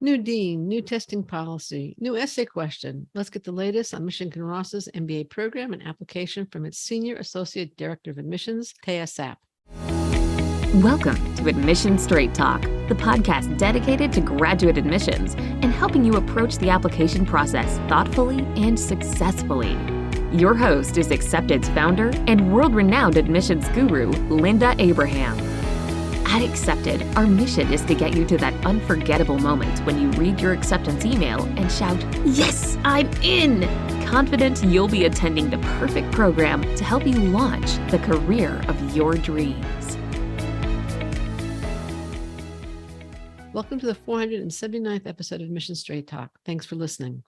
New dean, new testing policy, new essay question. Let's get the latest on Michigan Ross's MBA program and application from its Senior Associate Director of Admissions, Taya Sapp. Welcome to Admission Straight Talk, the podcast dedicated to graduate admissions and helping you approach the application process thoughtfully and successfully. Your host is Accepted's founder and world-renowned admissions guru, Linda Abraham. At Accepted, our mission is to get you to that unforgettable moment when you read your acceptance email and shout, "Yes, I'm in!" Confident you'll be attending the perfect program to help you launch the career of your dreams. Welcome to the 479th episode of Admission Straight Talk. Thanks for listening.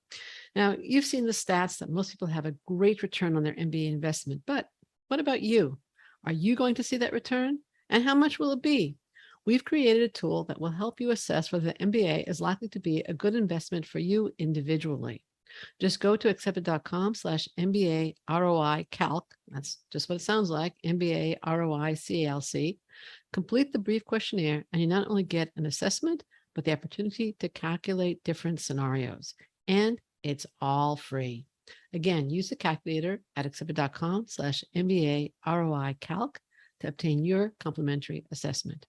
Now, you've seen the stats that most people have a great return on their MBA investment, but what about you? Are you going to see that return? And how much will it be? We've created a tool that will help you assess whether the MBA is likely to be a good investment for you individually. Just go to accepted.com/MBA ROI Calc. That's just what it sounds like, MBA ROI CALC. Complete the brief questionnaire, and you not only get an assessment, but the opportunity to calculate different scenarios. And it's all free. Again, use the calculator at accepted.com/MBA ROI Calc to obtain your complimentary assessment.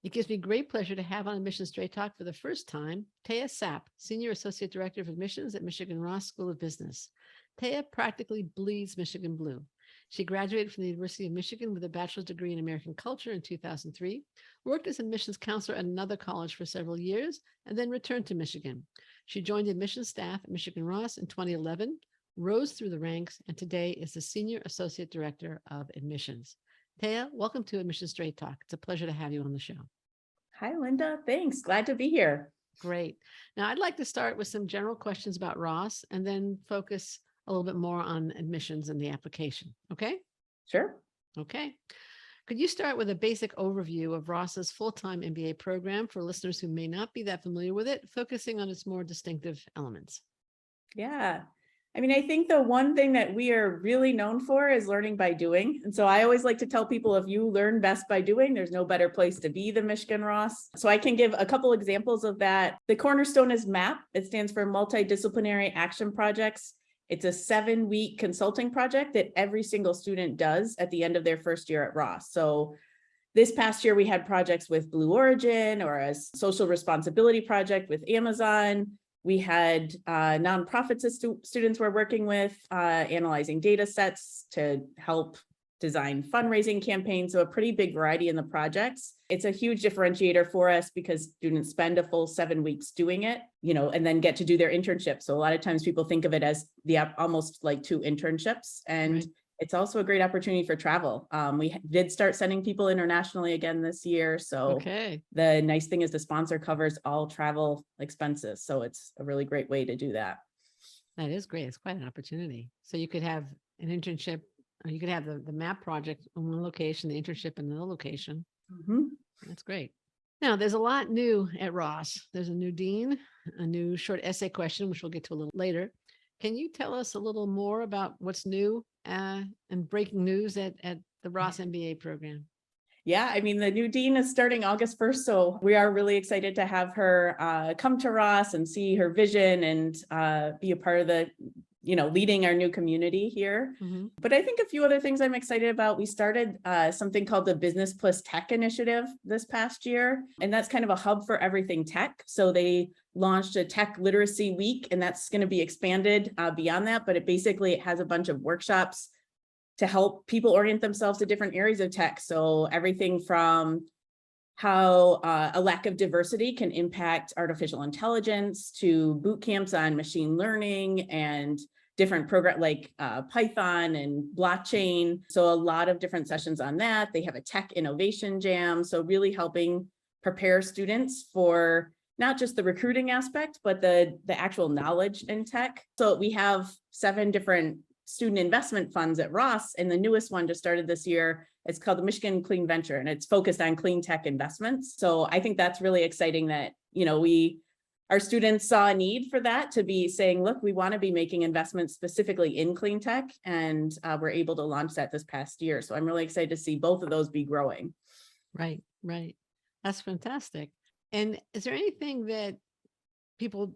It gives me great pleasure to have on Admission Straight Talk for the first time, Taya Sapp, Senior Associate Director of Admissions at Michigan Ross School of Business. Taya practically bleeds Michigan blue. She graduated from the University of Michigan with a bachelor's degree in American culture in 2003, worked as admissions counselor at another college for several years, and then returned to Michigan. She joined the admissions staff at Michigan Ross in 2011, rose through the ranks, and today is the Senior Associate Director of Admissions. Taya, welcome to Admission Straight Talk. It's a pleasure to have you on the show. Hi, Linda. Thanks. Glad to be here. Great. Now, I'd like to start with some general questions about Ross and then focus a little bit more on admissions and the application. Okay? Sure. Okay. Could you start with a basic overview of Ross's full-time MBA program for listeners who may not be that familiar with it, focusing on its more distinctive elements? Yeah. I think the one thing that we are really known for is learning by doing. And so I always like to tell people, if you learn best by doing, there's no better place to be than Michigan Ross. So I can give a couple examples of that. The cornerstone is MAP. It stands for Multidisciplinary Action Projects. It's a 7-week consulting project that every single student does at the end of their first year at Ross. So this past year, we had projects with Blue Origin or a social responsibility project with Amazon. We had nonprofits that students were working with, analyzing data sets to help design fundraising campaigns. So a pretty big variety in the projects. It's a huge differentiator for us because students spend a full 7 weeks doing it, and then get to do their internship. So a lot of times people think of it as almost like 2 internships. And right. It's also a great opportunity for travel. We did start sending people internationally again this year. So okay. The nice thing is the sponsor covers all travel expenses. So it's a really great way to do that. That is great. It's quite an opportunity. So you could have an internship, or you could have the MAP project in one location, the internship in another location. Mm-hmm. That's great. Now, there's a lot new at Ross. There's a new dean, a new short essay question, which we'll get to a little later. Can you tell us a little more about what's new and breaking news at the Ross MBA program? Yeah, the new dean is starting August 1st. So we are really excited to have her come to Ross and see her vision and be a part of the, leading our new community here. Mm-hmm. But I think a few other things I'm excited about. We started something called the Business Plus Tech Initiative this past year. And that's kind of a hub for everything tech. So they launched a tech literacy week, and that's going to be expanded beyond that. But it has a bunch of workshops to help people orient themselves to different areas of tech. So everything from how a lack of diversity can impact artificial intelligence to boot camps on machine learning and different programs like Python and blockchain. So a lot of different sessions on that. They have a tech innovation jam. So really helping prepare students for not just the recruiting aspect, but the actual knowledge in tech. So we have 7 different student investment funds at Ross, and the newest one just started this year. It's called the Michigan Clean Venture, and it's focused on clean tech investments. So I think that's really exciting that, our students saw a need for that, to be saying, look, we want to be making investments specifically in clean tech, and we're able to launch that this past year. So I'm really excited to see both of those be growing. Right. That's fantastic. And is there anything that people,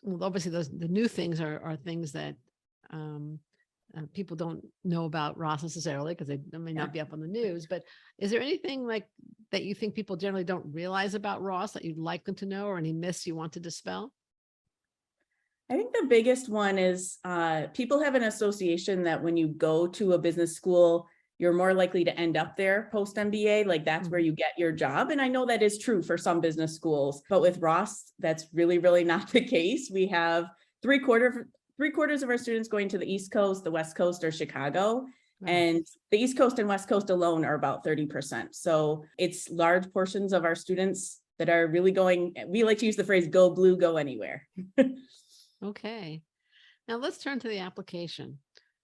well, obviously the new things are things that people don't know about Ross necessarily because they may not be up on the news, but is there anything like that you think people generally don't realize about Ross that you'd like them to know, or any myths you want to dispel? I think the biggest one is people have an association that when you go to a business school, you're more likely to end up there post MBA, like that's where you get your job. And I know that is true for some business schools, but with Ross, that's really, really not the case. We have three quarters of our students going to the East Coast, the West Coast, or Chicago. Wow. And the East Coast and West Coast alone are about 30%. So it's large portions of our students that are really going, we like to use the phrase, go blue, go anywhere. Okay. Now let's turn to the application.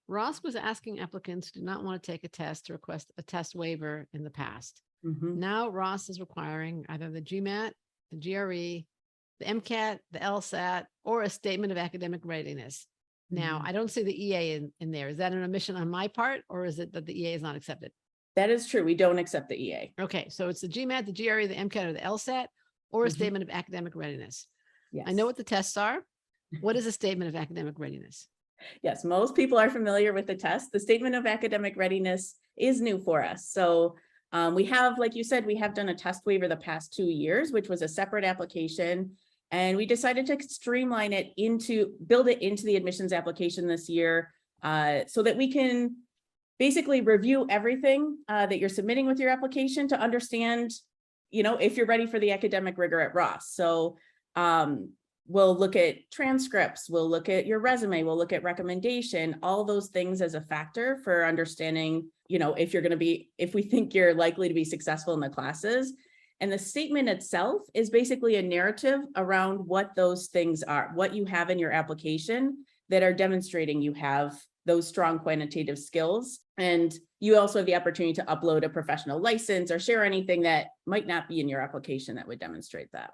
Ross was asking applicants who do not want to take a test to request a test waiver in the past. Now Ross is requiring either the GMAT, the GRE, the MCAT, the LSAT, or a statement of academic readiness. Now, I don't see the EA in there. Is that an omission on my part, or is it that the EA is not accepted? That is true. We don't accept the EA. Okay, so it's the GMAT, the GRE, the MCAT, or the LSAT, or a statement of academic readiness. Yes. I know what the tests are. What is a statement of academic readiness? Yes, most people are familiar with the test. The statement of academic readiness is new for us. So we have, like you said, we have done a test waiver the past 2 years, which was a separate application. And we decided to streamline it build it into the admissions application this year so that we can basically review everything that you're submitting with your application to understand, if you're ready for the academic rigor at Ross. So we'll look at transcripts, we'll look at your resume, we'll look at recommendation, all those things as a factor for understanding, if we think you're likely to be successful in the classes. And the statement itself is basically a narrative around what those things are, what you have in your application that are demonstrating you have those strong quantitative skills. And you also have the opportunity to upload a professional license or share anything that might not be in your application that would demonstrate that.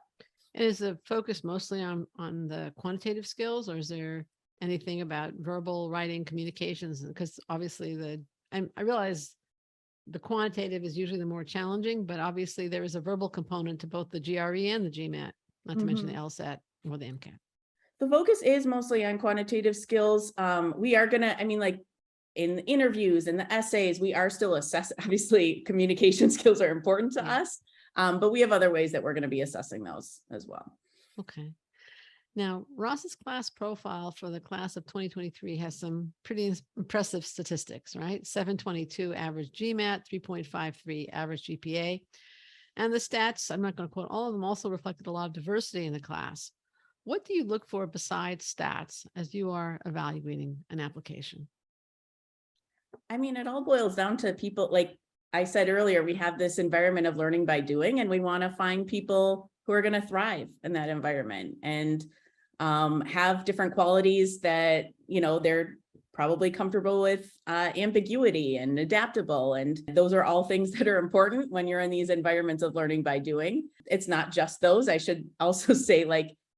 And is the focus mostly on the quantitative skills, or is there anything about verbal, writing, communications? Because obviously I realize the quantitative is usually the more challenging, but obviously there is a verbal component to both the GRE and the GMAT, not to mention the LSAT or the MCAT. The focus is mostly on quantitative skills. We are gonna, like in the interviews and the essays, we are still assessing, obviously communication skills are important to us, but we have other ways that we're gonna be assessing those as well. Okay. Now, Ross's class profile for the class of 2023 has some pretty impressive statistics, right? 722 average GMAT, 3.53 average GPA. And the stats, I'm not going to quote all of them, also reflected a lot of diversity in the class. What do you look for besides stats as you are evaluating an application? It all boils down to people, like I said earlier, we have this environment of learning by doing, and we want to find people who are going to thrive in that environment and have different qualities that, they're probably comfortable with ambiguity and adaptable. And those are all things that are important when you're in these environments of learning by doing. It's not just those. I should also say,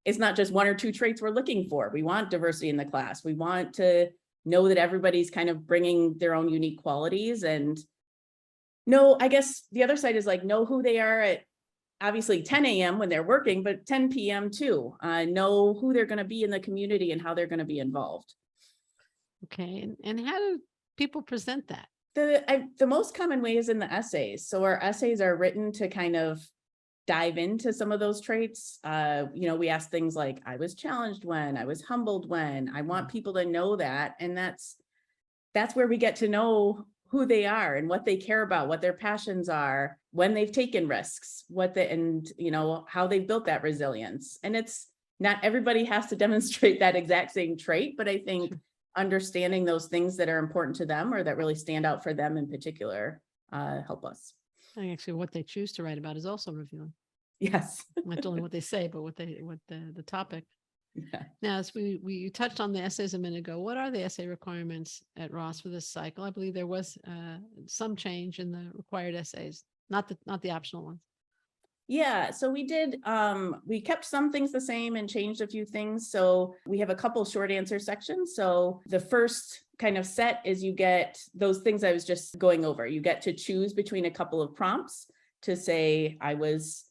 it's not just one or two traits we're looking for. We want diversity in the class. We want to know that everybody's kind of bringing their own unique qualities, and I guess the other side is know who they are at obviously 10 a.m. when they're working, but 10 p.m. too. Know who they're going to be in the community and how they're going to be involved. Okay. And how do people present that? The most common way is in the essays. So our essays are written to kind of dive into some of those traits. We ask things like, I was challenged when, I was humbled when. I want people to know that. And that's where we get to know who they are and what they care about, what their passions are, when they've taken risks, how they've built that resilience. And it's not everybody has to demonstrate that exact same trait, but I think understanding those things that are important to them or that really stand out for them in particular help us. I think actually what they choose to write about is also revealing. Yes. Not only what they say, but what the topic. Yeah. Now, as we touched on the essays a minute ago, what are the essay requirements at Ross for this cycle? I believe there was some change in the required essays, not the optional ones. Yeah, so we did, we kept some things the same and changed a few things. So we have a couple short answer sections. So the first kind of set is you get those things I was just going over. You get to choose between a couple of prompts to say, I was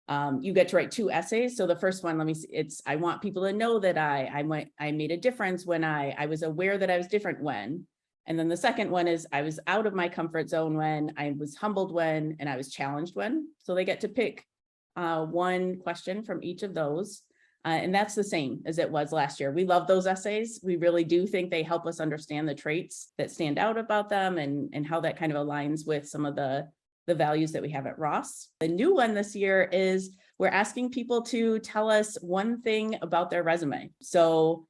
You get to write 2 essays. So the first one, let me see, I want people to know that I made a difference when I was aware that I was different when. And then the second one is I was out of my comfort zone when, I was humbled when, and I was challenged when. So they get to pick one question from each of those. And that's the same as it was last year. We love those essays. We really do think they help us understand the traits that stand out about them and how that kind of aligns with some of the values that we have at Ross. The new one this year is we're asking people to tell us one thing about their resume. So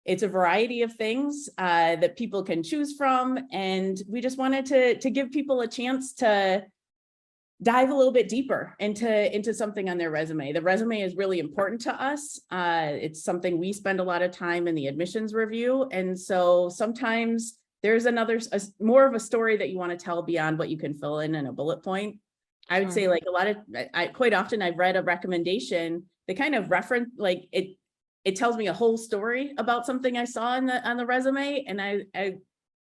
it's a variety of things that people can choose from. And we just wanted to give people a chance to dive a little bit deeper into something on their resume. The resume is really important to us. It's something we spend a lot of time in the admissions review. And so sometimes there's more of a story that you want to tell beyond what you can fill in a bullet point. I would say like quite often I've read a recommendation, they kind of reference, like it tells me a whole story about something I saw on the resume. And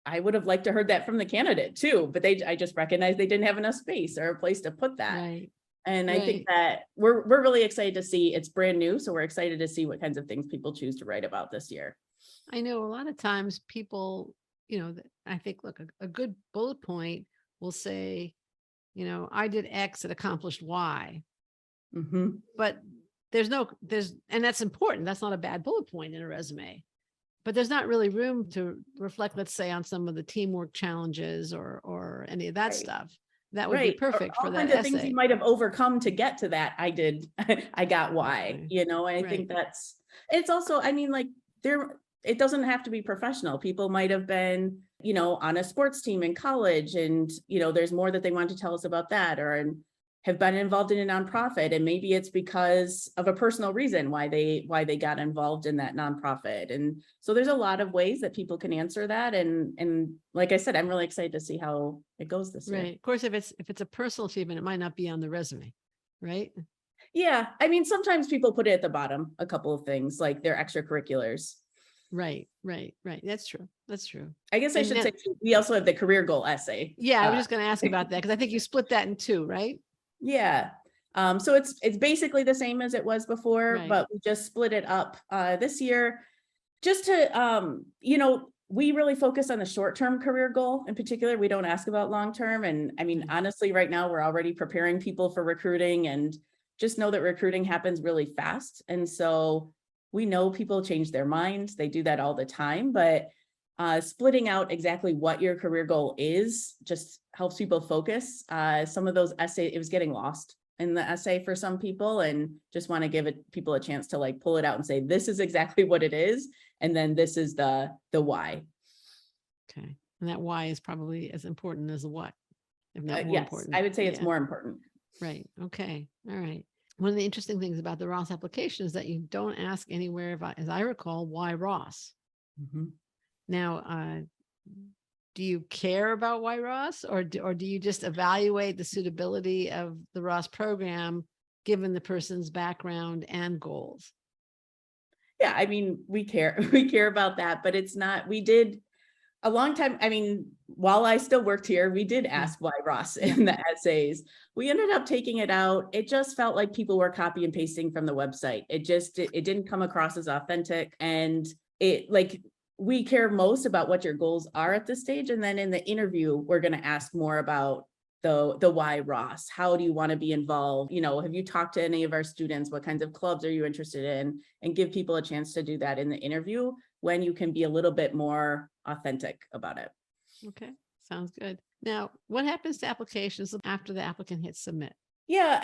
I would have liked to heard that from the candidate too, but I just recognized they didn't have enough space or a place to put that. Right. And I think that we're really excited to see, it's brand new. So we're excited to see what kinds of things people choose to write about this year. I know a lot of times people, I think, look, a good bullet point will say, I did X, it accomplished Y. Mm-hmm. But and that's important. That's not a bad bullet point in a resume. But there's not really room to reflect, let's say, on some of the teamwork challenges or any of that stuff. That would be perfect for that essay. Things you might have overcome to get to that. I got why, I think it's also, it doesn't have to be professional. People might have been, on a sports team in college and, there's more that they want to tell us about that, or have been involved in a nonprofit. And maybe it's because of a personal reason why they got involved in that nonprofit. And so there's a lot of ways that people can answer that. And like I said, I'm really excited to see how it goes this year. Right. Of course, if it's a personal achievement, it might not be on the resume, right? Yeah. Sometimes people put it at the bottom, a couple of things like their extracurriculars. Right. That's true. I guess I should say we also have the career goal essay. Yeah, I was just going to ask about that because I think you split that in 2, right? Yeah. So it's basically the same as it was before, but we just split it up this year just to, we really focus on the short-term career goal in particular. We don't ask about long-term. And honestly, right now we're already preparing people for recruiting, and just know that recruiting happens really fast. And so we know people change their minds. They do that all the time, but splitting out exactly what your career goal is just helps people focus. Some of those essays, it was getting lost in the essay for some people, and just want to give people a chance to pull it out and say, this is exactly what it is. And then this is the why. Okay. And that why is probably as important as the what, if not more yes, important. I would say it's more important. Right. Okay. All right. One of the interesting things about the Ross application is that you don't ask anywhere, as I recall, why Ross? Mm-hmm. Now, do you care about why Ross, or do you just evaluate the suitability of the Ross program given the person's background and goals? Yeah, we care about that, but it's not, we did a long time. While I still worked here, we did ask why Ross in the essays. We ended up taking it out. It just felt like people were copy and pasting from the website. It didn't come across as authentic. And we care most about what your goals are at this stage. And then in the interview, we're going to ask more about the why Ross. How do you want to be involved? Have you talked to any of our students? What kinds of clubs are you interested in? And give people a chance to do that in the interview when you can be a little bit more authentic about it. Okay, sounds good. Now, what happens to applications after the applicant hits submit? Yeah,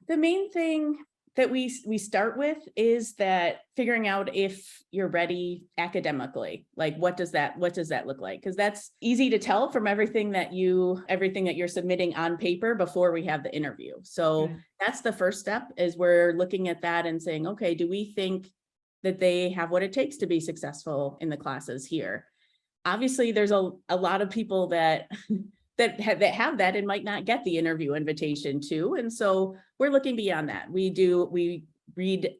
the main thing that we start with is that figuring out if you're ready academically. What does that look like? Because that's easy to tell from everything that you're submitting on paper before we have the interview. So that's the first step, is we're looking at that and saying, okay, do we think that they have what it takes to be successful in the classes here? Obviously, there's a lot of people that have that and might not get the interview invitation too. And so we're looking beyond that. We read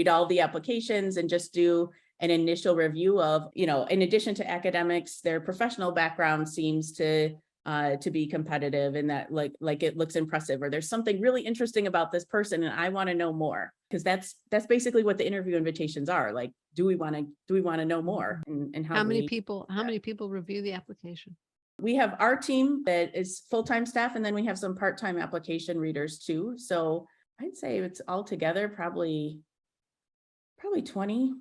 all the applications and just do an initial review of, in addition to academics, their professional background seems to to be competitive, and that like it looks impressive, or there's something really interesting about this person and I want to know more, because that's basically what the interview invitations are. Like, do we want to know more, and How many people review the application? We have our team that is full-time staff, and then we have some part-time application readers too. So I'd say it's all together probably 20,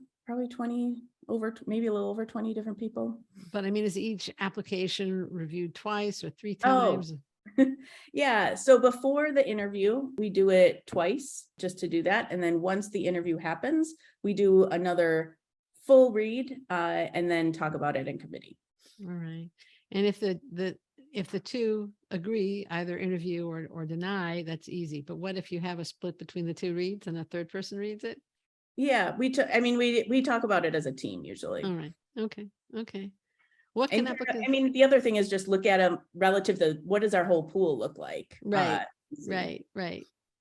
maybe a little over 20 different people. But I mean, is each application reviewed twice or 3 Oh. times? Yeah. So before the interview, we do it twice just to do that. And then once the interview happens, we do another full read and then talk about it in committee. All right. And if the two agree, either interview or deny, that's easy. But what if you have a split between the two reads and a third person reads it? Yeah, we talk about it as a team usually. All right. Okay. What can And applicants? the other thing is just look at them relative to what does our whole pool look like? Right.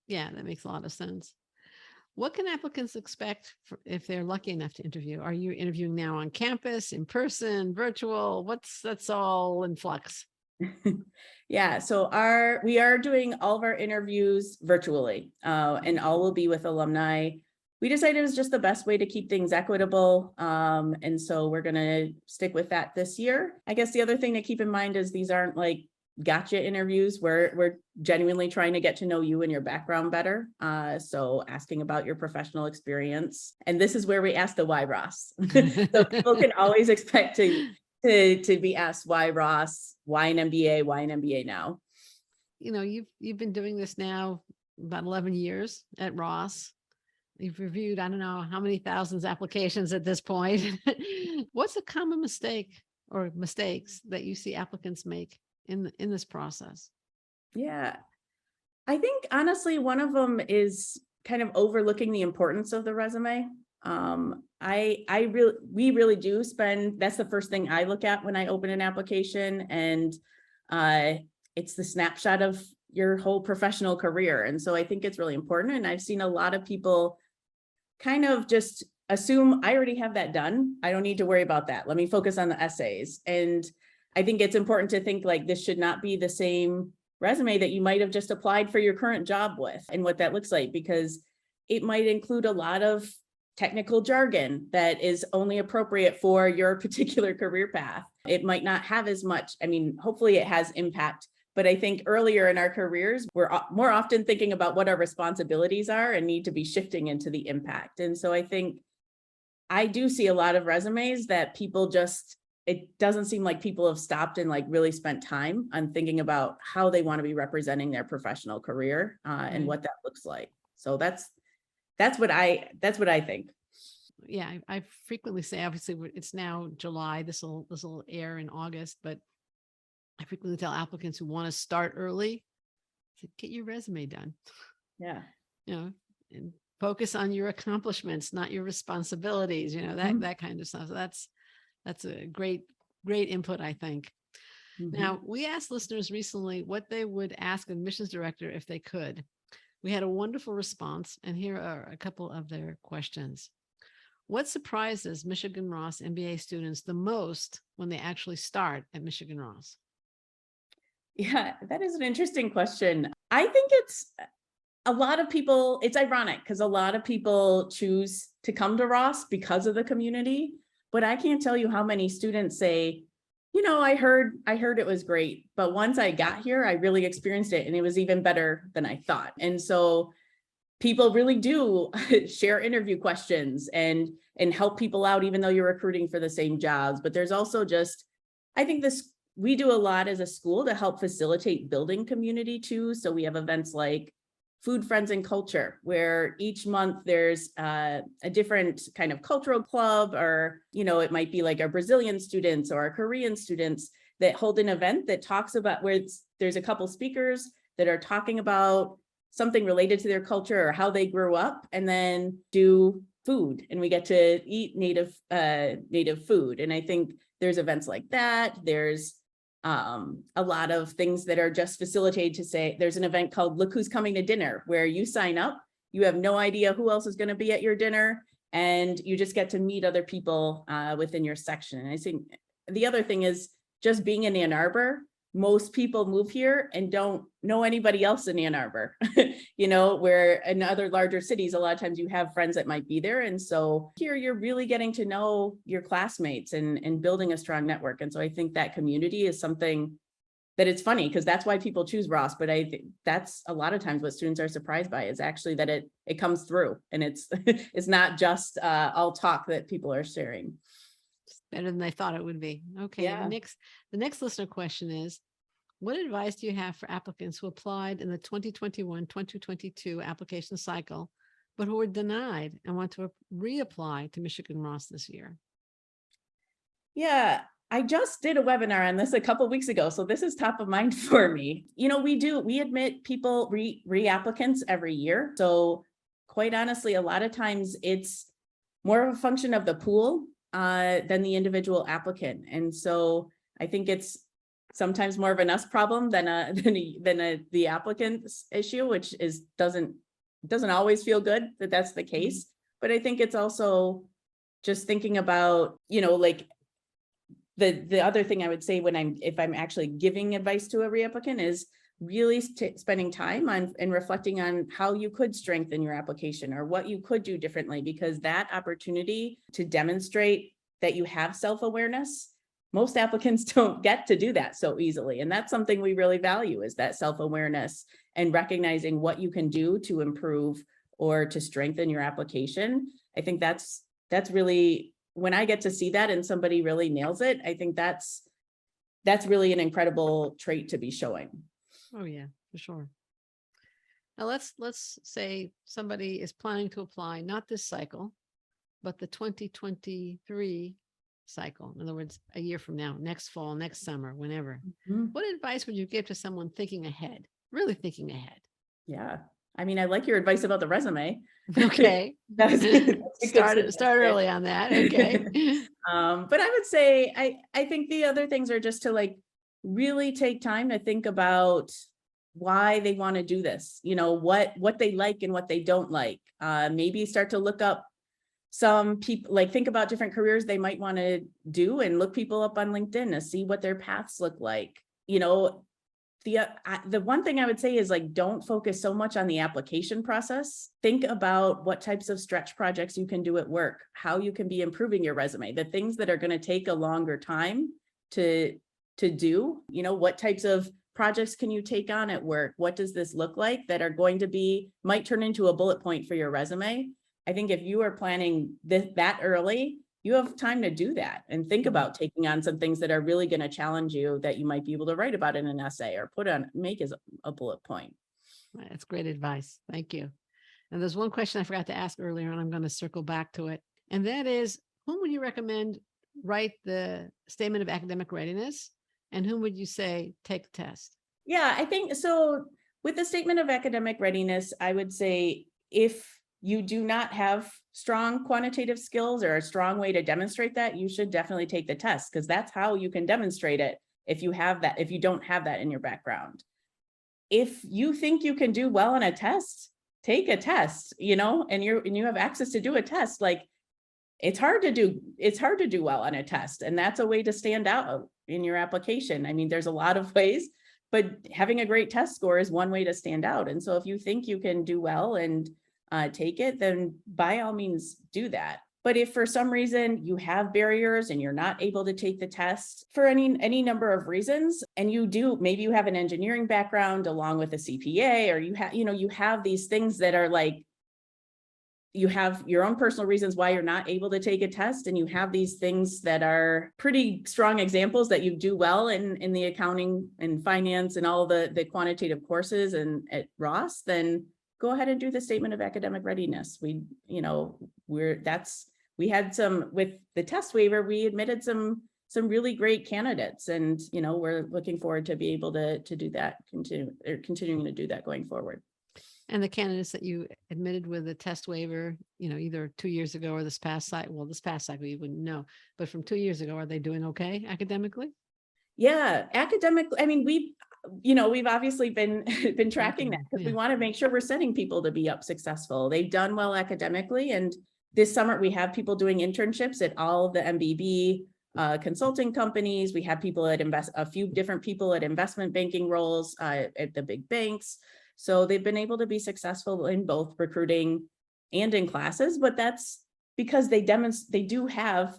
Yeah, that makes a lot of sense. What can applicants expect if they're lucky enough to interview? Are you interviewing now on campus, in person, virtual? That's all in flux. Yeah, so we are doing all of our interviews virtually, and all will be with alumni. We decided it was just the best way to keep things equitable. And so we're going to stick with that this year. I guess the other thing to keep in mind is these aren't like gotcha interviews. We're genuinely trying to get to know you and your background better. So asking about your professional experience. And this is where we ask the why, Ross. So people can always expect to be asked why Ross, why an MBA, why an MBA now? You know, you've been doing this now about 11 years at Ross. You've reviewed, I don't know how many thousands of applications at this point. What's a common mistake or mistakes that you see applicants make in this process? Yeah, I think honestly, one of them is kind of overlooking the importance of the resume. We really do spend, that's the first thing I look at when I open an application, and it's the snapshot of your whole professional career. And so I think it's really important. And I've seen a lot of people kind of just assume I already have that done. I don't need to worry about that. Let me focus on the essays. And I think it's important to think like this should not be the same resume that you might have just applied for your current job with, and what that looks like, because it might include a lot of technical jargon that is only appropriate for your particular career path. It might not have as much, I mean, hopefully it has impact. But I think earlier in our careers, we're more often thinking about what our responsibilities are and need to be shifting into the impact. And so I think I do see a lot of resumes that people just, it doesn't seem like people have stopped and like really spent time on thinking about how they want to be representing their professional career and what that looks like. So that's what I think. Yeah, I frequently say, obviously it's now July, this will air in August, but I frequently tell applicants who want to start early to get your resume done. Yeah. You know, and focus on your accomplishments, not your responsibilities, you know, that kind of stuff. So that's a great input, I think. Now, we asked listeners recently what they would ask an admissions director if they could. We had a wonderful response, and here are a couple of their questions. What surprises Michigan Ross MBA students the most when they actually start at Michigan Ross? Yeah, that is an interesting question. I think it's a lot of people, it's ironic because a lot of people choose to come to Ross because of the community, but I can't tell you how many students say, you know, I heard it was great, but once I got here, I really experienced it and it was even better than I thought. And so people really do share interview questions and help people out, even though you're recruiting for the same jobs. But there's also just, I think we do a lot as a school to help facilitate building community too. So we have events like Food, Friends, and Culture, where each month there's a different kind of cultural club, or, you know, it might be like our Brazilian students or our Korean students that hold an event that talks about where there's a couple speakers that are talking about something related to their culture or how they grew up, and then do food, and we get to eat native food. And I think there's events like that. There's a lot of things that are just facilitated to say, there's an event called Look Who's Coming to Dinner, where you sign up, you have no idea who else is going to be at your dinner, and you just get to meet other people within your section. And I think the other thing is just being in Ann Arbor, most people move here and don't know anybody else in Ann Arbor, where in other larger cities, a lot of times you have friends that might be there. And so here you're really getting to know your classmates and building a strong network. And so I think that community is something that it's funny because that's why people choose Ross. But I think that's a lot of times what students are surprised by is actually that it comes through and it's it's not just all talk that people are sharing. Better than I thought it would be. Okay. Yeah. The next listener question is, what advice do you have for applicants who applied in the 2021-2022 application cycle, but who were denied and want to reapply to Michigan Ross this year? Yeah, I just did a webinar on this a couple of weeks ago, so this is top of mind for me. We admit people reapplicants every year. So quite honestly, a lot of times it's more of a function of the pool than the individual applicant. And so I think it's sometimes more of an us problem than the applicant's issue, which doesn't always feel good that that's the case. But I think it's also just thinking about, like the other thing I would say if I'm actually giving advice to a reapplicant is really spending time on and reflecting on how you could strengthen your application or what you could do differently, because that opportunity to demonstrate that you have self-awareness, most applicants don't get to do that so easily. And that's something we really value, is that self-awareness and recognizing what you can do to improve or to strengthen your application. I think that's really, when I get to see that and somebody really nails it, I think that's really an incredible trait to be showing. Oh yeah, for sure. Now let's say somebody is planning to apply, not this cycle, but the 2023 cycle. In other words, a year from now, next fall, next summer, whenever. Mm-hmm. What advice would you give to someone thinking ahead, really thinking ahead? Yeah. I mean, I like your advice about the resume. Okay. That's Start early on that. Okay. But I would say, I think the other things are just to really take time to think about why they want to do this, what they like and what they don't like. Maybe start to look up some people, think about different careers they might want to do and look people up on LinkedIn to see what their paths look like. The one thing I would say is don't focus so much on the application process. Think about what types of stretch projects you can do at work, how you can be improving your resume, the things that are going to take a longer time to do, what types of projects can you take on at work? What does this look like that are going to might turn into a bullet point for your resume? I think if you are planning that early, you have time to do that and think about taking on some things that are really going to challenge you that you might be able to write about in an essay or make as a bullet point. That's great advice. Thank you. And there's one question I forgot to ask earlier, and I'm going to circle back to it. And that is, whom would you recommend write the statement of academic readiness? And whom would you say take the test? Yeah, I think so. With the statement of academic readiness, I would say if you do not have strong quantitative skills or a strong way to demonstrate that, you should definitely take the test, because that's how you can demonstrate it if you don't have that in your background. If you think you can do well on a test, take a test, and you have access to do a test. It's hard to do well on a test, and that's a way to stand out in your application. I mean, there's a lot of ways, but having a great test score is one way to stand out. And so if you think you can do well and take it, then by all means do that. But if for some reason you have barriers and you're not able to take the test for any number of reasons, and maybe you have an engineering background along with a CPA, or you have these things that are you have your own personal reasons why you're not able to take a test, and you have these things that are pretty strong examples that you do well in the accounting and finance and all the quantitative courses and at Ross, then go ahead and do the statement of academic readiness. We had some with the test waiver, we admitted some really great candidates, and we're looking forward to be able to do that, continuing to do that going forward. And the candidates that you admitted with a test waiver, either 2 years ago or this past cycle, you wouldn't know, but from 2 years ago, are they doing okay academically? Yeah, academically, I mean, we've obviously been tracking that, because we want to make sure we're setting people to be up successful. They've done well academically. And this summer we have people doing internships at all of the MBB consulting companies. We have people at a few different people at investment banking roles at the big banks. So they've been able to be successful in both recruiting and in classes, but that's because they do have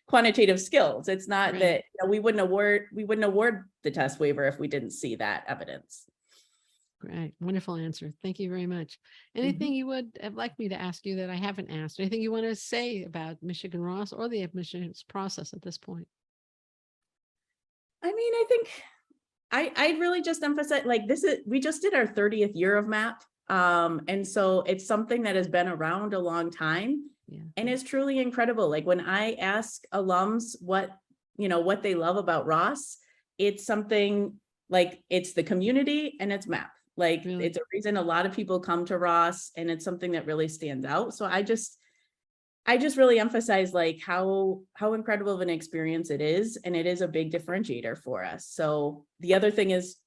quantitative skills. It's not Right. that we wouldn't award the test waiver if we didn't see that evidence. Great. Wonderful answer. Thank you very much. Anything you would have liked me to ask you that I haven't asked? Anything you want to say about Michigan Ross or the admissions process at this point? I mean, I think I really just emphasize, like, we just did our 30th year of MAP. And so it's something that has been around a long time. Yeah. And it's truly incredible. Like when I ask alums what they love about Ross, it's something like it's the community and it's MAP. Like Really? it's a reason a lot of people come to Ross, and it's something that really stands out. So I just really emphasize like how incredible of an experience it is. And it is a big differentiator for us. So the other thing is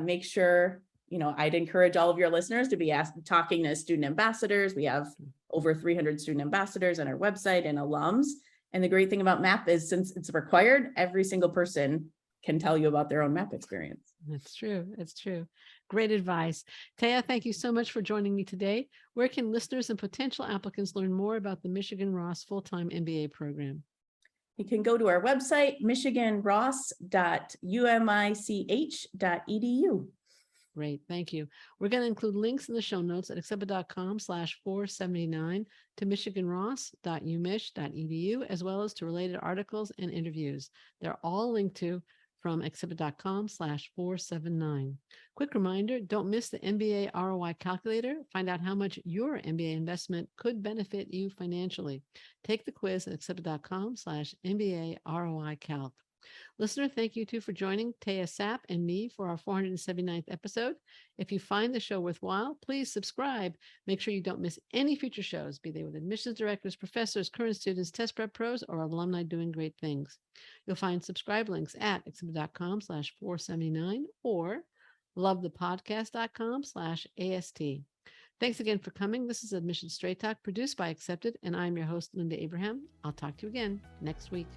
make sure, I'd encourage all of your listeners to be talking to student ambassadors. We have over 300 student ambassadors on our website and alums. And the great thing about MAP is since it's required, every single person can tell you about their own MAP experience. That's true. That's true. Great advice. Taya, thank you so much for joining me today. Where can listeners and potential applicants learn more about the Michigan Ross full-time MBA program? You can go to our website, michiganross.umich.edu. Great. Thank you. We're going to include links in the show notes at accepted.com/479 to michiganross.umich.edu, as well as to related articles and interviews. They're all linked to from accepted.com/479. Quick reminder, don't miss the MBA ROI calculator. Find out how much your MBA investment could benefit you financially. Take the quiz at accepted.com/MBA ROI calc. Listener, thank you too for joining Taya Sapp and me for our 479th episode. If you find the show worthwhile, please subscribe. Make sure you don't miss any future shows, be they with admissions directors, professors, current students, test prep pros, or alumni doing great things. You'll find subscribe links at accepted.com/479 or lovethepodcast.com/AST. Thanks again for coming. This is Admission Straight Talk produced by Accepted, and I'm your host, Linda Abraham. I'll talk to you again next week.